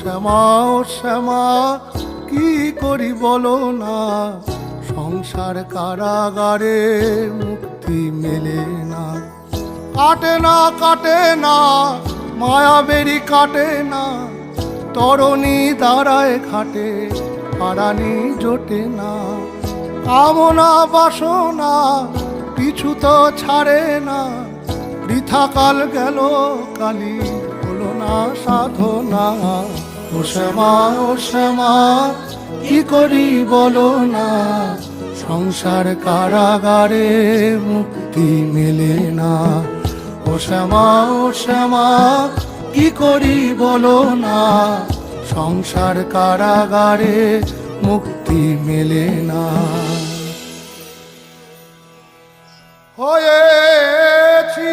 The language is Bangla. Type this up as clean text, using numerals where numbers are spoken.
শ্যামা ও শ্যামা কি করি বলো না, সংসার কারাগারে মুক্তি মেলে না। কাটে না কাটে না মায়াবেরি কাটে না, তরণী দাঁড়ায় ঘাটে পারানি জোটে না। কামনা বাসনা পিছু তো ছাড়ে না, বৃথা কাল গেল কালি হলো না সাধনা। ও শ্যামা ও শ্যামা কি করি বলো না, সংসার কারাগারে মুক্তি মেলে না। ও শ্যামা ও শ্যামা কি করি বলো না, সংসার কারাগারে মুক্তি মেলে না। হয়েছি